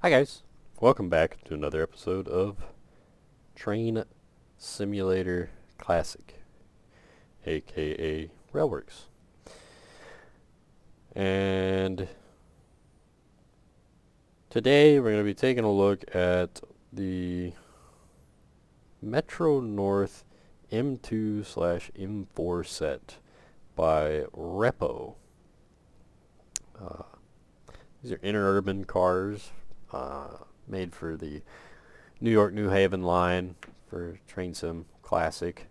Hi guys, welcome back to another episode of Train Simulator Classic, aka Railworks. And today we're going to be taking a look at the Metro North M2 slash M4 set by Reppo. Uh, these are interurban cars made for the New York New Haven line for Train Sim Classic.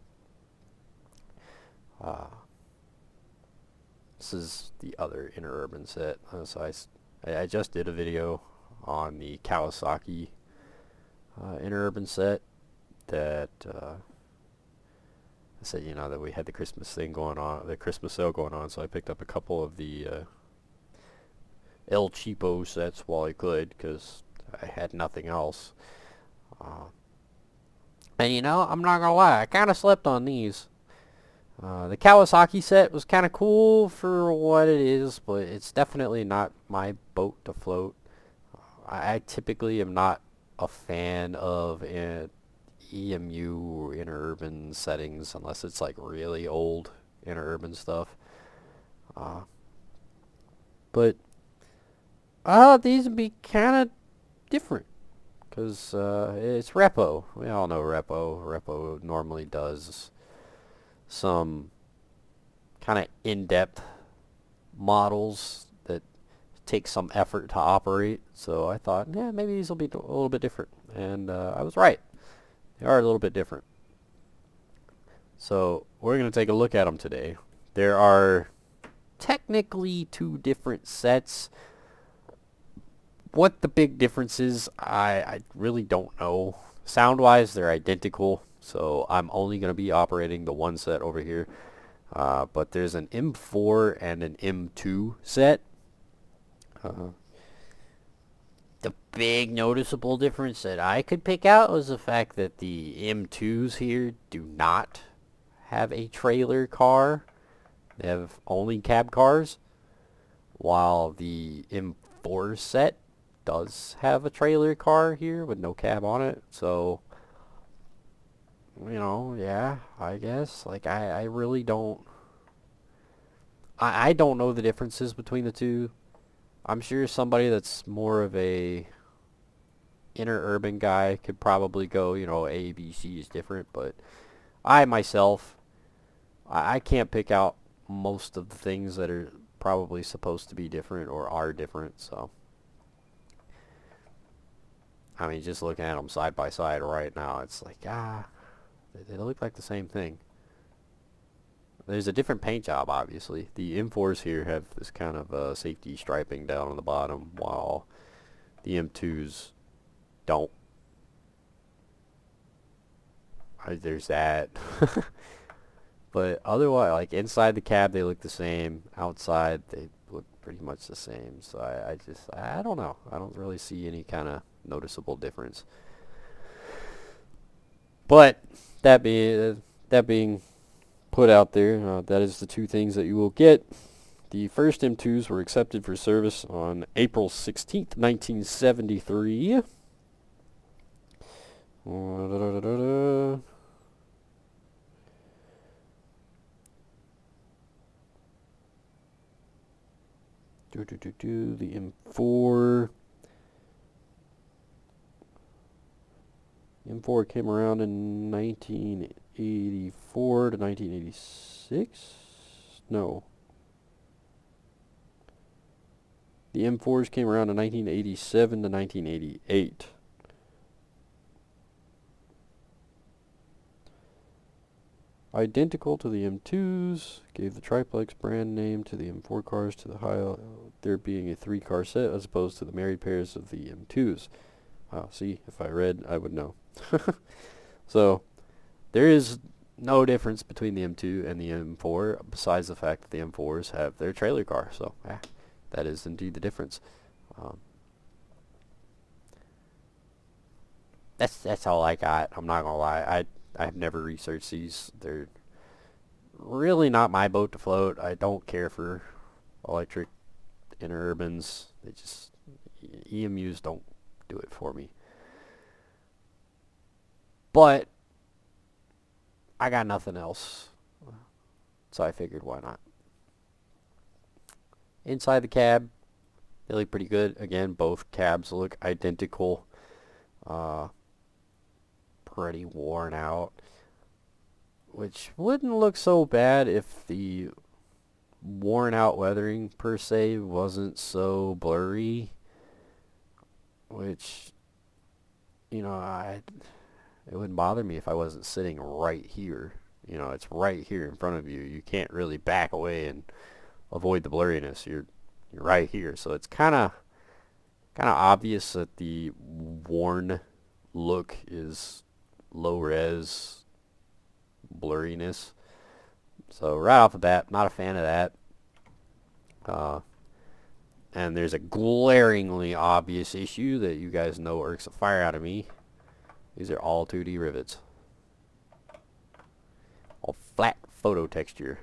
Uh, this is the other interurban set. I just did a video on the Kawasaki interurban set that I said, that we had the Christmas thing going on, the Christmas sale going on, so I picked up a couple of the El Cheapo sets while I could because I had nothing else. And I'm not gonna lie, I kind of slept on these. The Kawasaki set was kind of cool for what it is, but it's definitely not my boat to float. I typically am not a fan of EMU or interurban settings unless it's like really old interurban stuff. Uh, but these would be kind of different because it's Reppo. We all know Reppo. Reppo normally does some kind of in-depth models that take some effort to operate. So I thought, yeah, maybe these will be a little bit different. And I was right. They are a little bit different. So we're going to take a look at them today. There are technically two different sets. What the big difference is, I really don't know. Sound-wise, they're identical. So I'm only going to be operating the one set over here. But there's an M4 and an M2 set. The big noticeable difference that I could pick out was the fact that the M2s here do not have a trailer car. They have only cab cars, while the M4 set does have a trailer car here with no cab on it. So, yeah, I guess. Like, I really don't... I don't know the differences between the two. I'm sure somebody that's more of a interurban guy could probably go, A, B, C is different, but I myself, I can't pick out most of the things that are probably supposed to be different or are different, so. I mean, just looking at them side by side right now, it's like, they look like the same thing. There's a different paint job, obviously. The M4s here have this kind of safety striping down on the bottom, while the M2s don't. There's that. But otherwise, like inside the cab, they look the same. Outside, they look pretty much the same. So I don't know. I don't really see any kind of noticeable difference. But that being put out there, that is the two things that you will get. The first M2s were accepted for service on April 16th, 1973. The M4. M4 came around in 1984 to 1986. No. The M4s came around in 1987 to 1988. Identical to the M2s, gave the triplex brand name to the M4 cars to the high, there being a 3-car set as opposed to the married pairs of the M2s. See, if I read, I would know. So, there is no difference between the M2 and the M4 besides the fact that the M4s have their trailer car. So, that is indeed the difference. That's all I got. I'm not gonna lie. I've never researched these. They're really not my boat to float. I don't care for electric interurbans. They just EMUs don't do it for me. But I got nothing else, so I figured why not. Inside the cab, they look pretty good. Again, both cabs look identical. Pretty worn out, which wouldn't look so bad if the worn out weathering per se wasn't so blurry, which, you know, it wouldn't bother me if I wasn't sitting right here. You know, it's right here in front of you. You can't really back away and avoid the blurriness. You're right here, so it's kind of obvious that the worn look is low res blurriness. So right off the bat, not a fan of that. And there's a glaringly obvious issue that you guys know irks the fire out of me. These are all 2D rivets. All flat photo texture.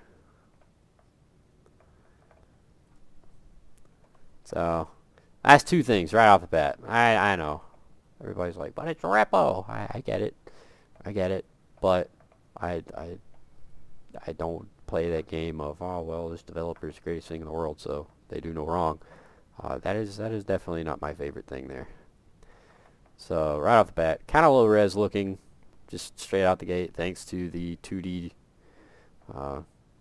So that's two things right off the bat. I know. Everybody's like, but it's a Reppo. I get it. I get it. But I don't play that game of, oh, well, this developer is the greatest thing in the world, so they do no wrong. That is definitely not my favorite thing there. So right off the bat, kind of low res looking, just straight out the gate, thanks to the 2D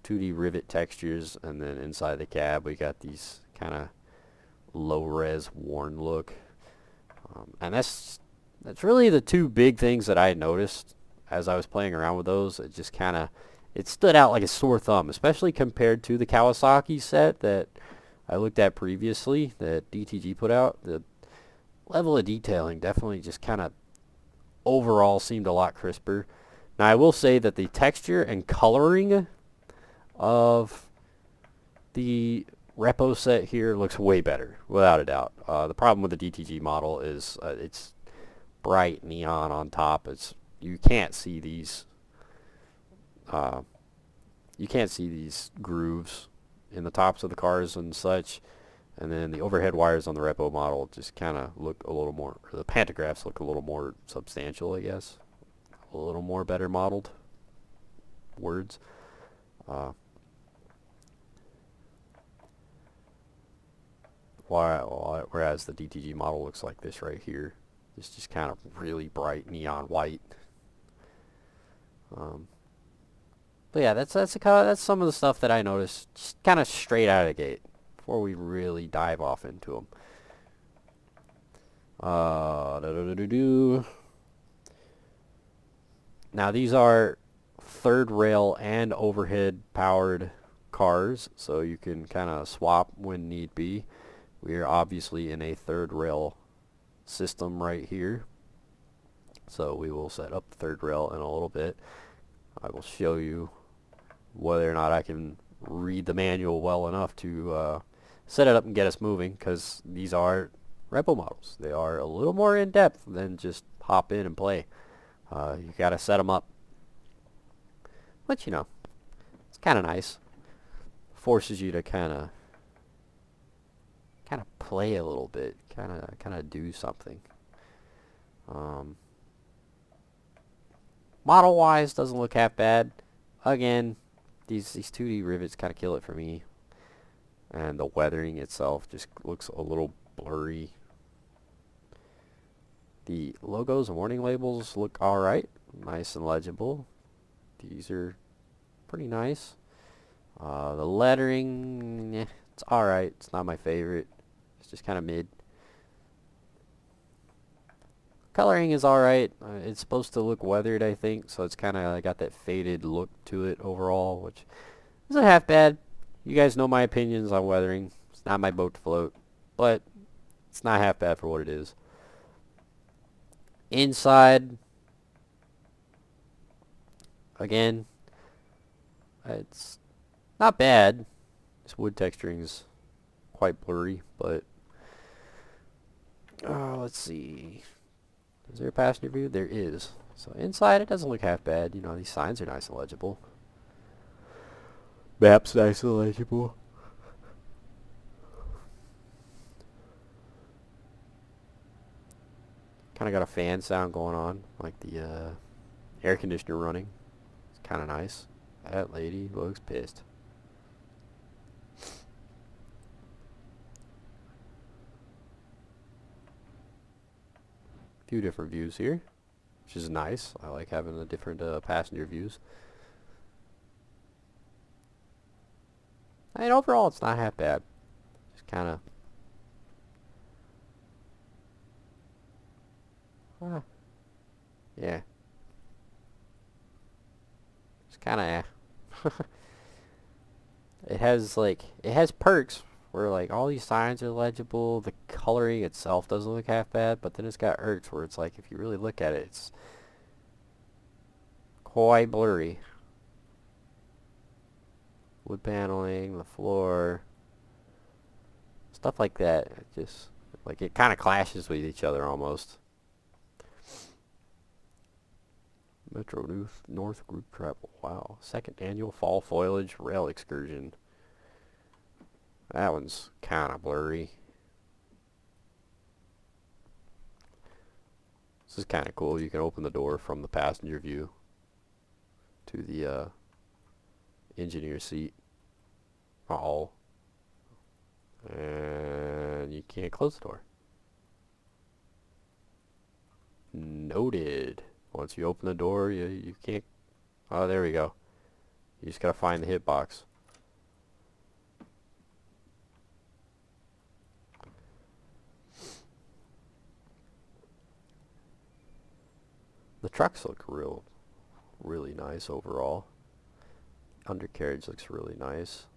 rivet textures, and then inside the cab we got these kind of low res worn look, and that's really the two big things that I noticed as I was playing around with those. It just kind of stood out like a sore thumb, especially compared to the Kawasaki set that I looked at previously that DTG put out. The level of detailing definitely just kind of overall seemed a lot crisper. Now I will say that the texture and coloring of the Reppo set here looks way better, without a doubt. The problem with the DTG model is it's bright neon on top. You can't see these grooves in the tops of the cars and such. And then the overhead wires on the Reppo model just kind of look a little more, or the pantographs look a little more substantial, I guess. A little more better modeled. Words. Whereas the DTG model looks like this right here. It's just kind of really bright neon white. But yeah, that's some of the stuff that I noticed just kind of straight out of the gate before we really dive off into them. Now these are third rail and overhead powered cars, so you can kind of swap when need be. We are obviously in a third rail system right here, so we will set up the third rail in a little bit. I will show you whether or not I can read the manual well enough to set it up and get us moving, because these are Reppo models. They are a little more in depth than just hop in and play. You gotta set them up, but you know, it's kind of nice. Forces you to kind of play a little bit, kind of do something. Model wise, doesn't look half bad. Again, these 2D rivets kind of kill it for me, and the weathering itself just looks a little blurry. The logos and warning labels look alright, nice and legible. These are pretty nice. The lettering, it's alright. It's not my favorite. It's just kind of mid. Coloring is alright. It's supposed to look weathered, I think, so it's kind of got that faded look to it overall, which isn't half bad. You guys know my opinions on weathering. It's not my boat to float, but it's not half bad for what it is. Inside, again, it's not bad. This wood texturing is quite blurry, but let's see. Is there a passenger view? There is. So inside, it doesn't look half bad. You know, these signs are nice and legible. Maps nice and legible. Kind of got a fan sound going on, like the air conditioner running. It's kind of nice. That lady looks pissed. Few different views here, which is nice. I like having the different passenger views. And overall, it's not half bad. Just kind of... yeah. It's kind of... it has perks where like all these signs are legible. The coloring itself doesn't look half bad, but then it's got perks where it's like if you really look at it, it's quite blurry. Wood paneling, the floor, stuff like that. It just like it kind of clashes with each other almost. Metro North Group Travel. Wow. Second annual fall foliage rail excursion. That one's kind of blurry. This is kind of cool. You can open the door from the passenger view to the engineer seat. Uh-oh. And you can't close the door. Noted. Once you open the door, you can't... oh, there we go. You just gotta find the hitbox. The trucks look really nice overall. Undercarriage looks really nice.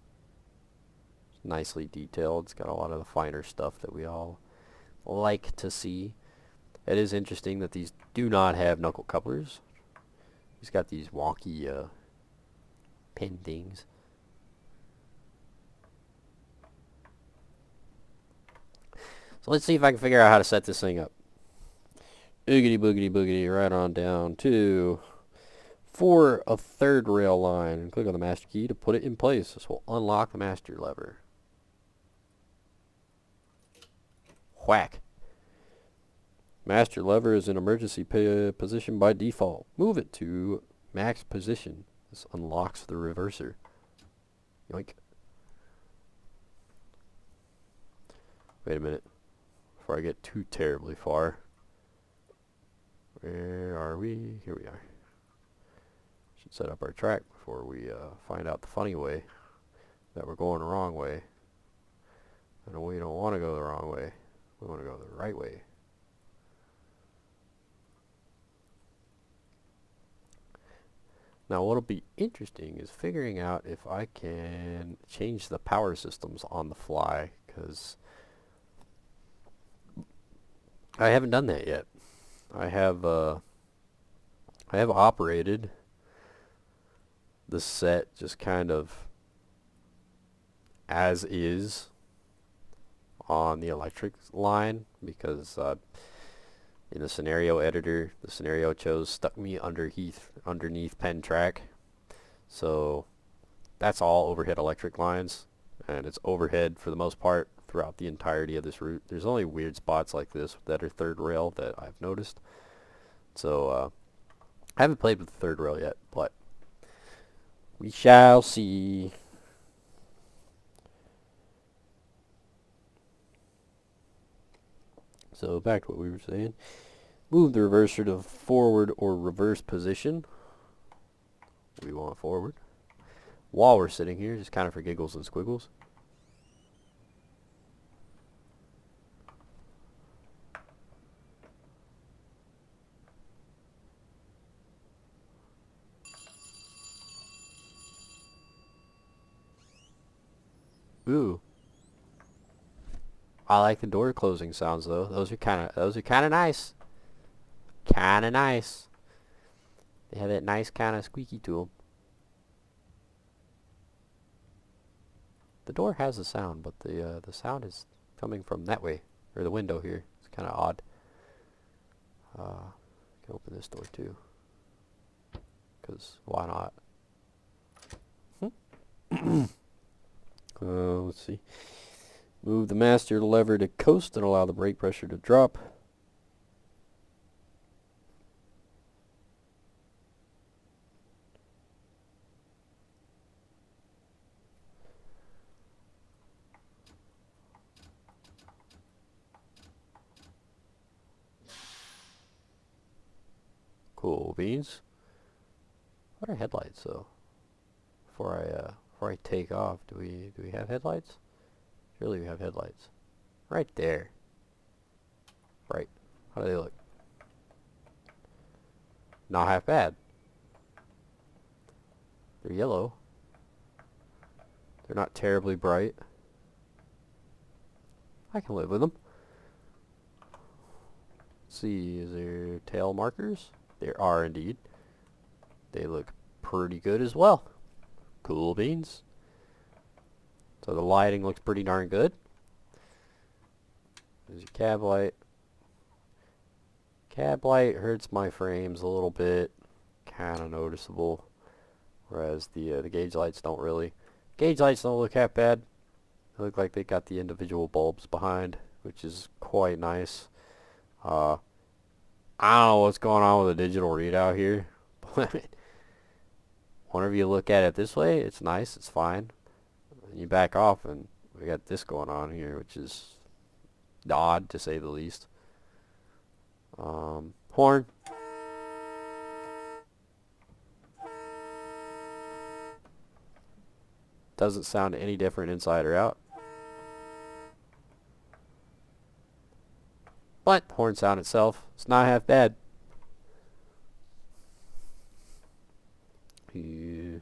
It's nicely detailed. It's got a lot of the finer stuff that we all like to see. It is interesting that these do not have knuckle couplers. He's got these wonky pin things. So let's see if I can figure out how to set this thing up. Oogity boogity boogity, right on down to for a third rail line. And click on the master key to put it in place. This will unlock the master lever. Whack. Master lever is in emergency position by default. Move it to max position. This unlocks the reverser. Yoink. Wait a minute. Before I get too terribly far. Where are we? Here we are. Should set up our track before we find out the funny way that we're going the wrong way. And we don't want to go the wrong way. We want to go the right way. Now what'll be interesting is figuring out if I can change the power systems on the fly, because I haven't done that yet. I have operated the set just kind of as is on the electric line, because in the scenario editor, the scenario chose stuck me underneath pen track. So that's all overhead electric lines, and it's overhead for the most part throughout the entirety of this route. There's only weird spots like this that are third rail that I've noticed. So I haven't played with the third rail yet, but we shall see. So back to what we were saying. Move the reverser to forward or reverse position. We want forward. While we're sitting here, just kind of for giggles and squiggles. Ooh. I like the door closing sounds though. Those are kind of nice. Kind of nice. They have that nice kind of squeaky to them. The door has a sound, but the sound is coming from that way, or the window here. It's kind of odd. I can open this door too, because why not? Let's see. Move the master lever to coast and allow the brake pressure to drop. Cool beans. What are headlights though? Before I take off, do we have headlights? Surely we have headlights. Right there. Right. How do they look? Not half bad. They're yellow. They're not terribly bright. I can live with them. Let's see, is there tail markers? There are indeed. They look pretty good as well. Cool beans. So the lighting looks pretty darn good. There's your cab light. Cab light hurts my frames a little bit. Kind of noticeable. Whereas the gauge lights don't really. Gauge lights don't look half bad. They look like they got the individual bulbs behind, which is quite nice. I don't know what's going on with the digital readout here, but whenever you look at it this way, it's nice, it's fine. And you back off and we got this going on here, which is odd to say the least. Horn. Doesn't sound any different inside or out. But horn sound itself, it's not half bad. Yeah.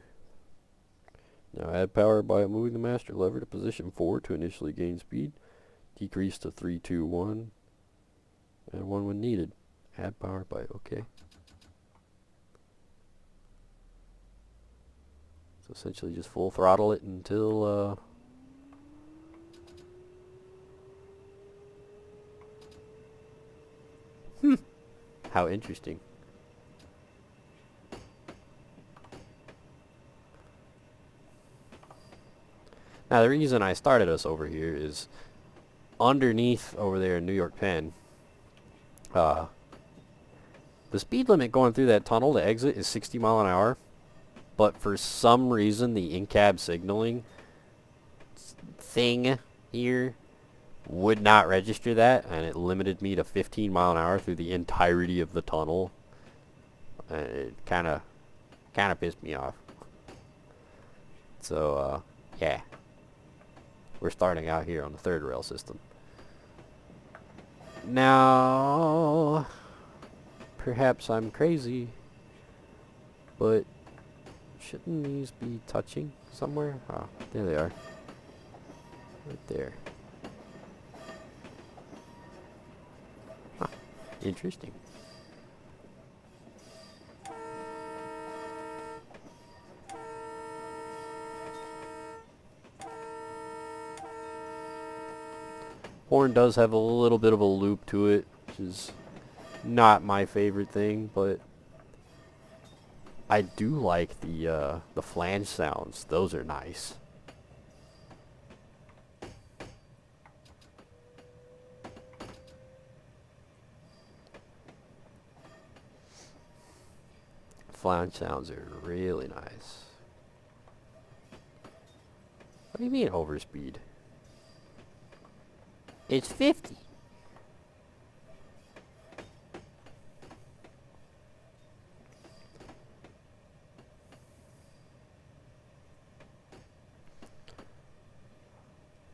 Now add power by moving the master lever to position 4 to initially gain speed. Decrease to 3, 2, 1. And 1 when needed. Add power by, okay. So essentially just full throttle it until how interesting. Now the reason I started us over here is underneath over there in New York Penn, the speed limit going through that tunnel, the exit, is 60 mile an hour. But for some reason the in-cab signaling thing here would not register that, and it limited me to 15 mile an hour through the entirety of the tunnel. It kind of pissed me off. So yeah, we're starting out here on the third rail system. Now perhaps I'm crazy, but shouldn't these be touching somewhere? Oh, there they are. Right there. Huh. Interesting. Horn does have a little bit of a loop to it, which is not my favorite thing, but I do like the flange sounds. Those are nice. Flange sounds are really nice. What do you mean overspeed? It's 50.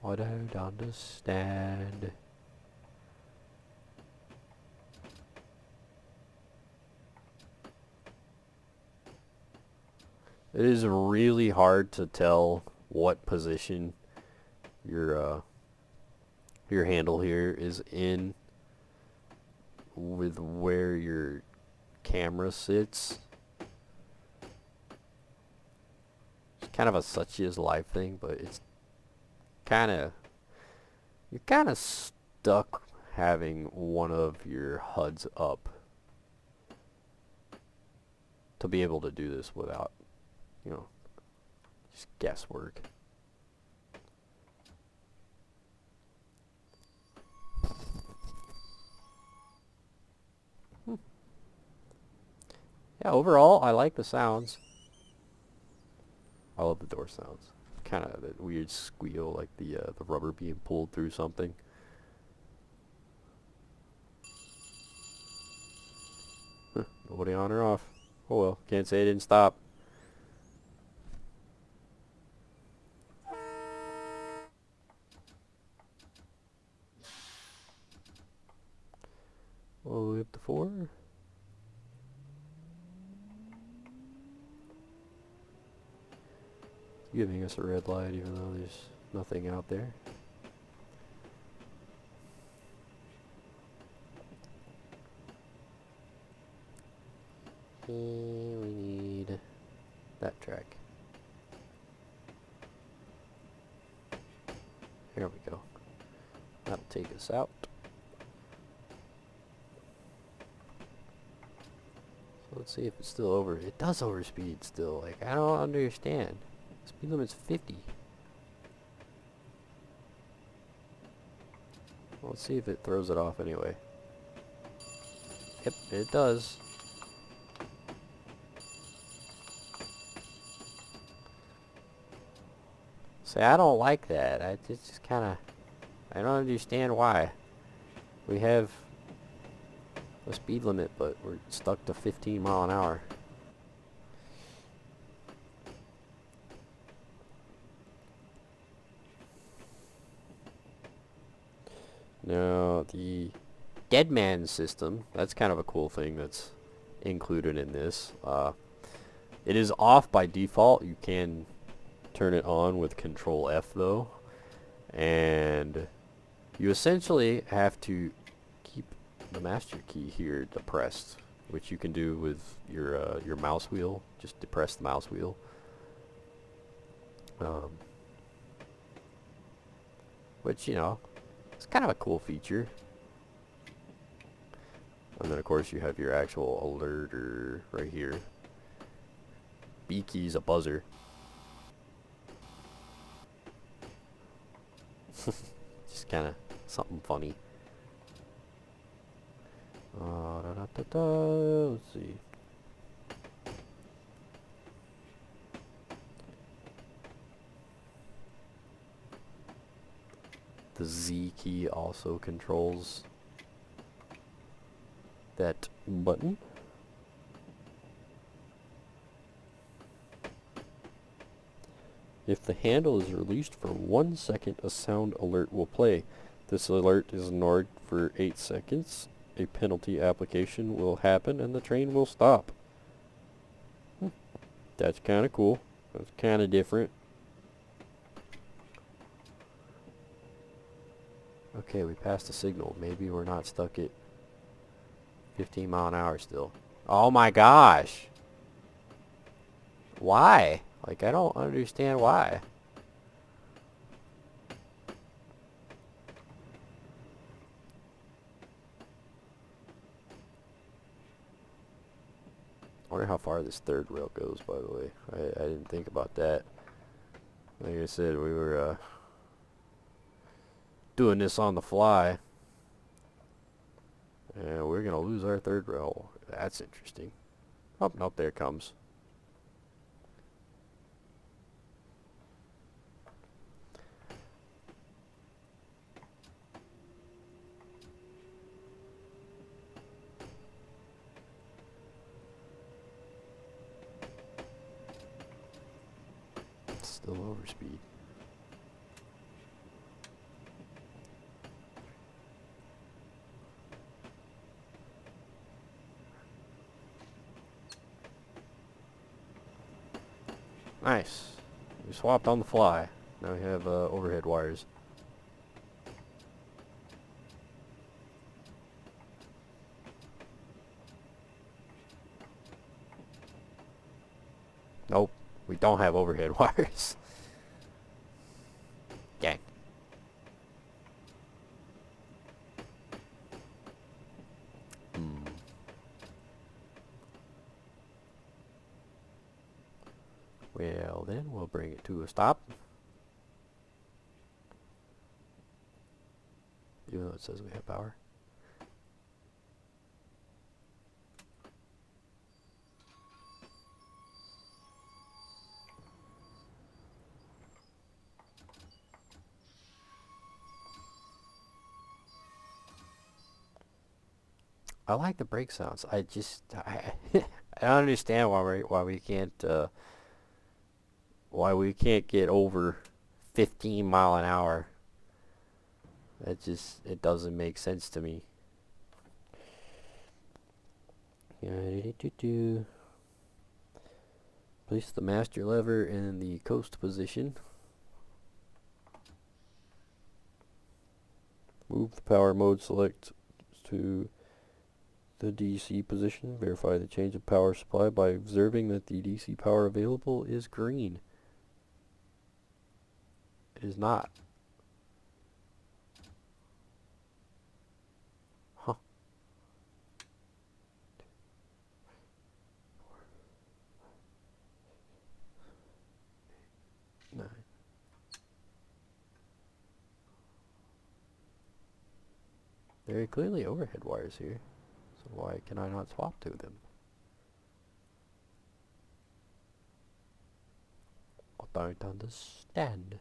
I don't understand. It is really hard to tell what position your handle here is in with where your camera sits. It's kind of a such is life thing, but it's you're kind of stuck having one of your HUDs up to be able to do this without, you know, just guesswork. Yeah, overall, I like the sounds. I love the door sounds. Kind of that weird squeal, like the rubber being pulled through something. Nobody on or off. Oh well, can't say it didn't stop. All the way up to 4. It's giving us a red light even though there's nothing out there. And we need that track. There we go. That'll take us out. So let's see if it's still over. It does overspeed still. Like, I don't understand. Speed limit's 50. Well, let's see if it throws it off anyway. Yep, it does. See, I don't like that. It's just kind of... I don't understand why. We have a speed limit, but we're stuck to 15 mile an hour. Now, the dead man system, that's kind of a cool thing that's included in this. It is off by default. You can turn it on with Control F though, and you essentially have to keep the master key here depressed, which you can do with your mouse wheel. Just depress the mouse wheel. Which, you know, it's kind of a cool feature. And then of course you have your actual alerter right here. B key's a buzzer. Just kind of something funny. Let's see. The Z key also controls that button. If the handle is released for 1 second, a sound alert will play. This alert is ignored for 8 seconds. A penalty application will happen and the train will stop. That's kind of cool. That's kind of different. Okay, we passed the signal. Maybe we're not stuck at 15 mile an hour still. Oh my gosh! Why? Like, I don't understand why. I wonder how far this third rail goes, by the way. I didn't think about that. Like I said, we were doing this on the fly. And we're going to lose our third rail. That's interesting. Oh, nope, there it comes. Still overspeed. Nice. We swapped on the fly. Now we have overhead wires. Nope. We don't have overhead wires. Gang. Well, then we'll bring it to a stop. Even though it says we have power. I like the brake sounds. I I don't understand why we can't get over 15 mile an hour. It doesn't make sense to me. Place the master lever in the coast position. Move the power mode select to the DC position. Verify the change of power supply by observing that the DC power available is green. It is not. Huh. Nine. Very clearly overhead wires here. So why can I not swap to them? I don't understand.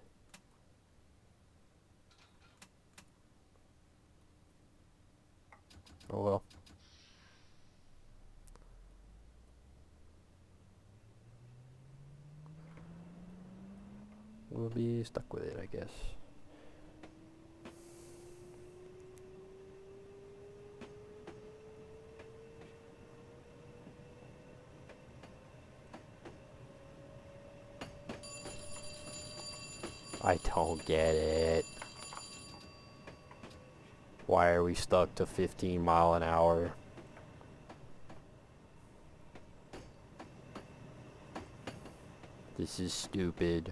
Oh well. We'll be stuck with it, I guess. I don't get it. Why are we stuck to 15 mile an hour? This is stupid.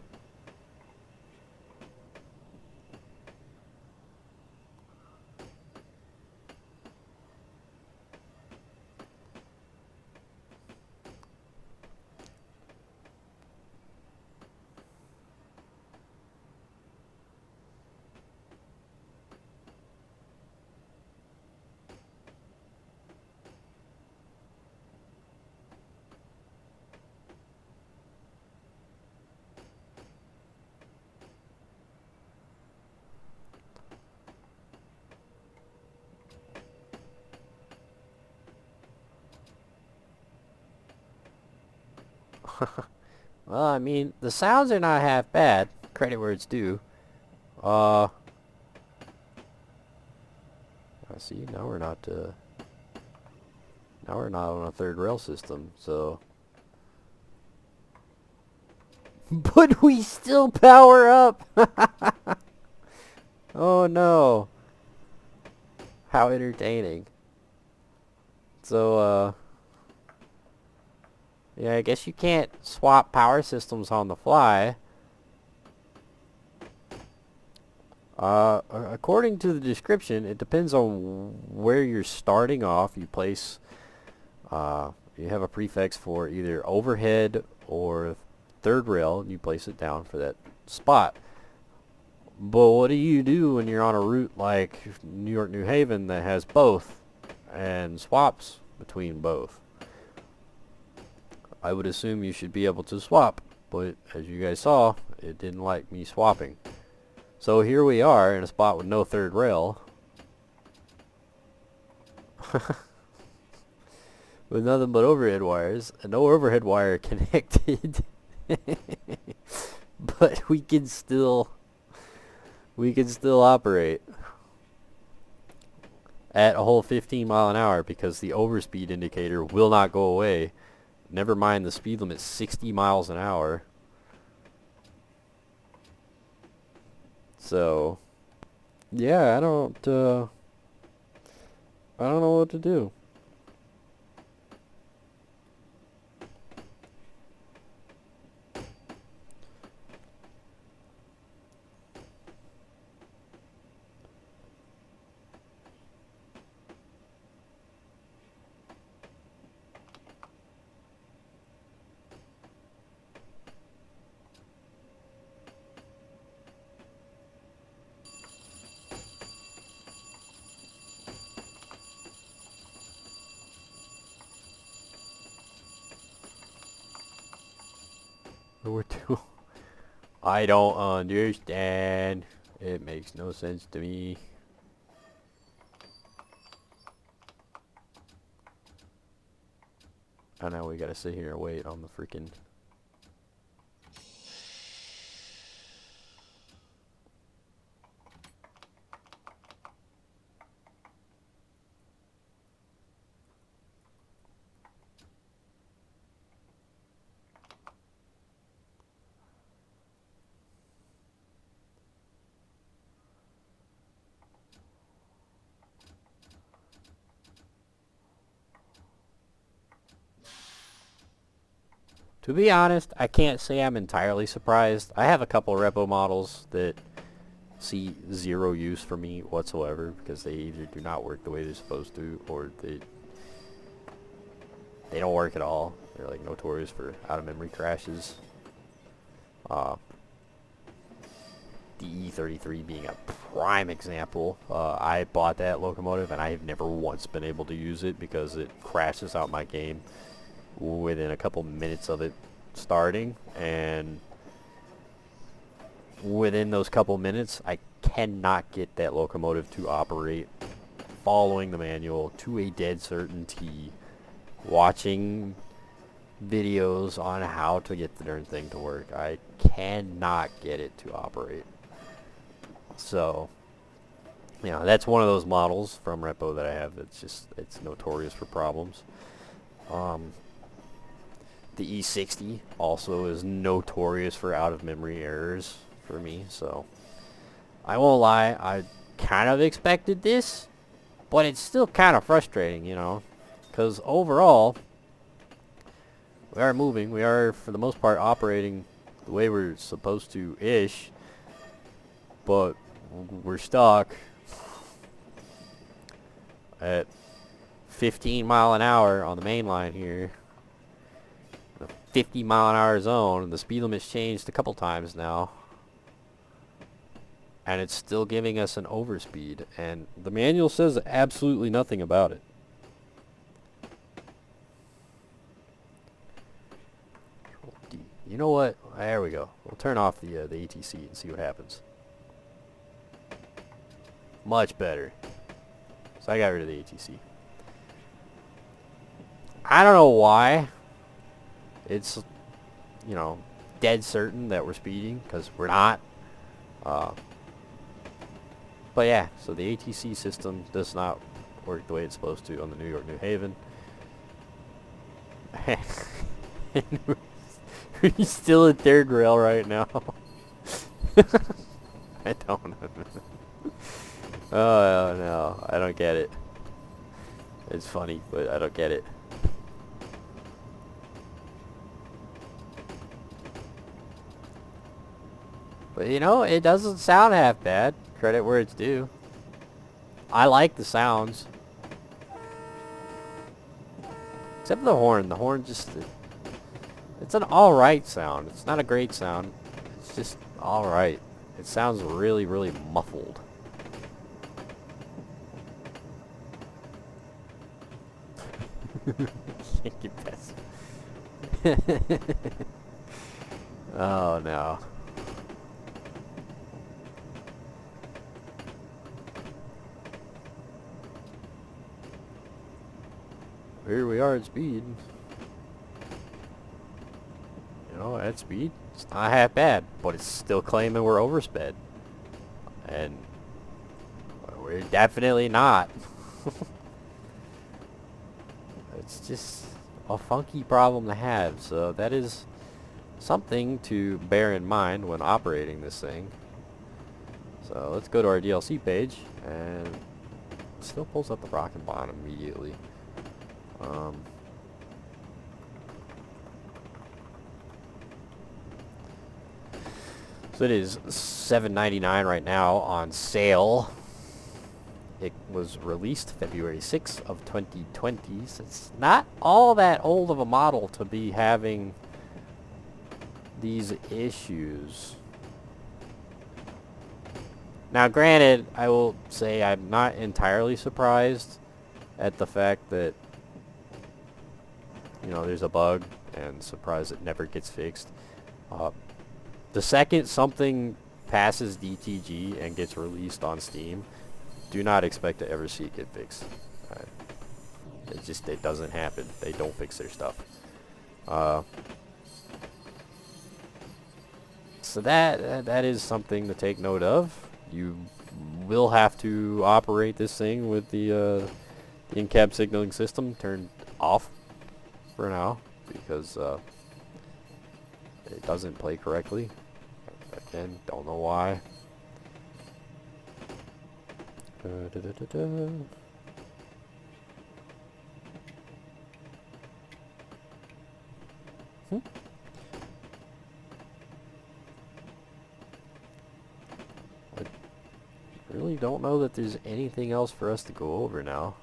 Well, I mean, the sounds are not half bad. Credit where it's due. I see. Now we're not on a third rail system, so. But we still power up. Oh no. How entertaining. So, yeah, I guess you can't swap power systems on the fly. According to the description, it depends on where you're starting off. You place, you have a prefix for either overhead or third rail, and you place it down for that spot. But what do you do when you're on a route like New York, New Haven that has both and swaps between both? I would assume you should be able to swap, but as you guys saw, it didn't like me swapping. So here we are in a spot with no third rail. With nothing but overhead wires, and no overhead wire connected. But we can still operate at a whole 15 mile an hour because the overspeed indicator will not go away. Never mind the speed limit 60 miles an hour. So, yeah, I don't know what to do. We're too. I don't understand. It makes no sense to me. I know we gotta sit here and wait on the freaking... To be honest, I can't say I'm entirely surprised. I have a couple Reppo models that see zero use for me whatsoever because they either do not work the way they're supposed to, or they don't work at all. They're like notorious for out-of-memory crashes. The E33 being a prime example. I bought that locomotive and I have never once been able to use it because it crashes out my game within a couple minutes of it starting, and within those couple minutes I cannot get that locomotive to operate following the manual to a dead certainty, watching videos on how to get the darn thing to work. I cannot get it to operate. So, you know, that's one of those models from Reppo that I have that's just, it's notorious for problems. The E60 also is notorious for out-of-memory errors for me, so I won't lie, I kind of expected this, but it's still kind of frustrating, you know, because overall, we are moving, we are, for the most part, operating the way we're supposed to-ish, but we're stuck at 15 mile an hour on the main line here. 50 mile an hour zone, and the speed limit's changed a couple times now, and it's still giving us an overspeed, and the manual says absolutely nothing about it. You know what? There we go. We'll turn off the ATC and see what happens. Much better. So I got rid of the ATC. I don't know why it's, you know, dead certain that we're speeding, because we're not. But yeah, so the ATC system does not work the way it's supposed to on the New York New Haven. We're still at third rail right now. I don't know. Oh no, I don't get it. It's funny, but I don't get it. But you know, it doesn't sound half bad. Credit where it's due. I like the sounds. Except for the horn. The horn just... It's an alright sound. It's not a great sound. It's just alright. It sounds really, really muffled. Can't get past it. Oh no. Here we are at speed. You know, at speed, it's not half bad, but it's still claiming we're oversped. And we're definitely not. It's just a funky problem to have, so that is something to bear in mind when operating this thing. So let's go to our DLC page, and it still pulls up the rocket bond immediately. So it is $7.99 right now on sale. It was released February 6th of 2020, so it's not all that old of a model to be having these issues. Now granted, I will say I'm not entirely surprised at the fact that, you know, there's a bug, and surprised it never gets fixed. The second something passes DTG and gets released on Steam, do not expect to ever see it get fixed. It doesn't happen. They don't fix their stuff. Uh, so that is something to take note of. You will have to operate this thing with the in-cab signaling system turned off for now, because it doesn't play correctly. Again, don't know why. Da, da, da, da. I really don't know that there's anything else for us to go over now.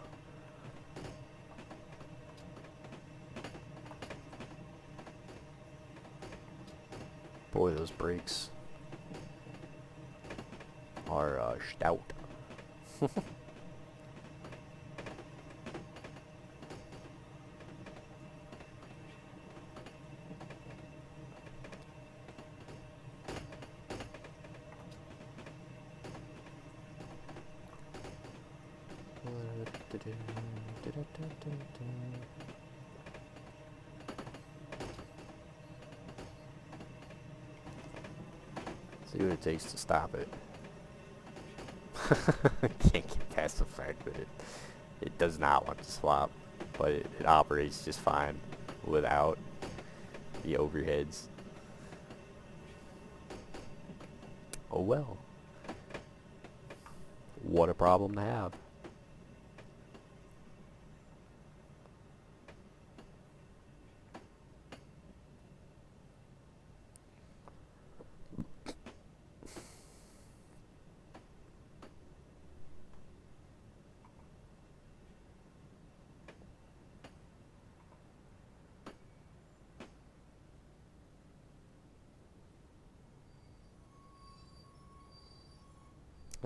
Boy, those brakes are stout. See what it takes to stop it. Can't get past the fact that it does not want to swap, but it operates just fine without the overheads. Oh well. What a problem to have.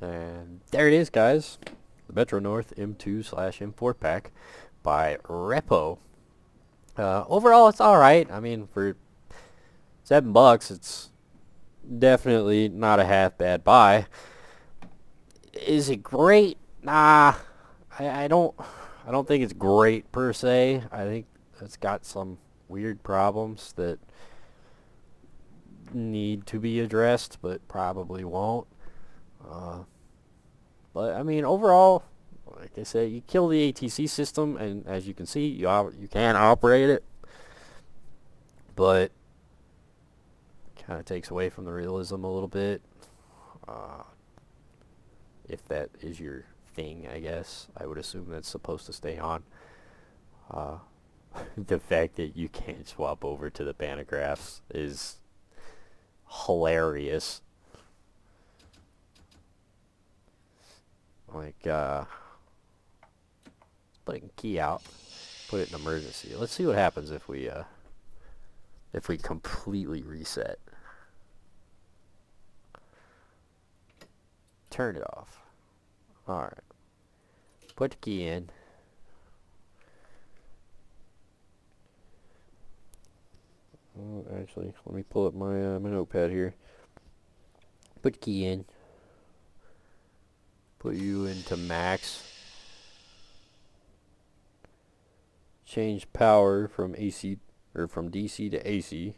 And there it is, guys. The Metro North M2/M4 pack by Reppo. Overall, it's alright. I mean, for $7, it's definitely not a half bad buy. Is it great? Nah, I don't think it's great per se. I think it's got some weird problems that need to be addressed, but probably won't. But I mean, overall, like I said, you kill the ATC system, and as you can see, you can operate it, but kind of takes away from the realism a little bit. If that is your thing, I guess I would assume that's supposed to stay on. The fact that you can't swap over to the pantographs is hilarious. Like, putting key out, put it in emergency. Let's see what happens if we completely reset. Turn it off. Alright. Put the key in. Actually, let me pull up my my notepad here. Put the key in. Put you into max. Change power from AC or from DC to AC.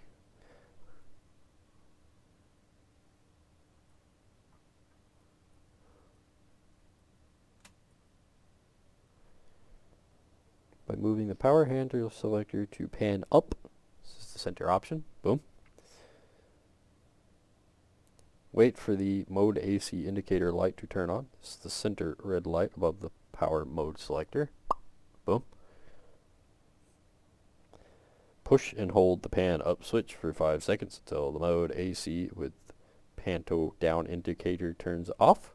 By moving the power handle selector to pan up. This is the center option. Boom. Wait for the mode AC indicator light to turn on. This is the center red light above the power mode selector. Boom. Push and hold the pan up switch for 5 seconds until the mode AC with panto down indicator turns off.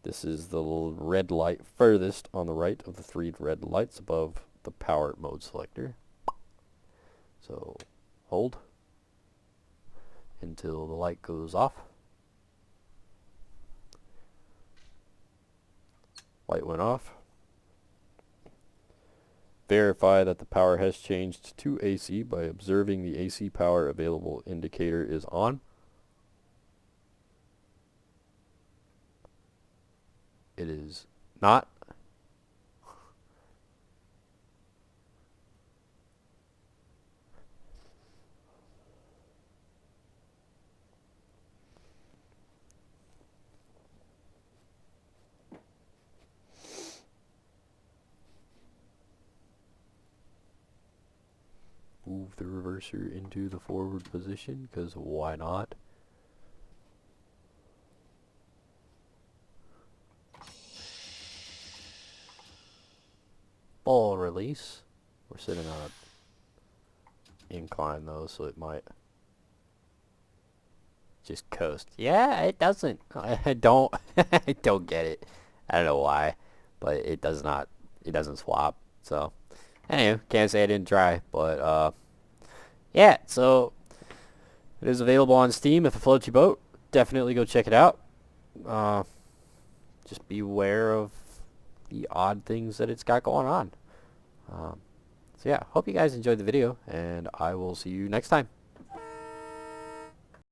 This is the little red light furthest on the right of the 3 red lights above the power mode selector. So hold until the light goes off. Light went off. Verify that the power has changed to AC by observing the AC power available indicator is on. It is not. move the reverser into the forward position, because why not? Ball release. We're sitting on an incline though, so it might just coast. Yeah, it doesn't. I don't I don't get it. I don't know why, but it doesn't swap. So anyway, can't say I didn't try, but yeah, so it is available on Steam if it floats your boat. Definitely go check it out. Just beware of the odd things that it's got going on. So yeah, hope you guys enjoyed the video, and I will see you next time.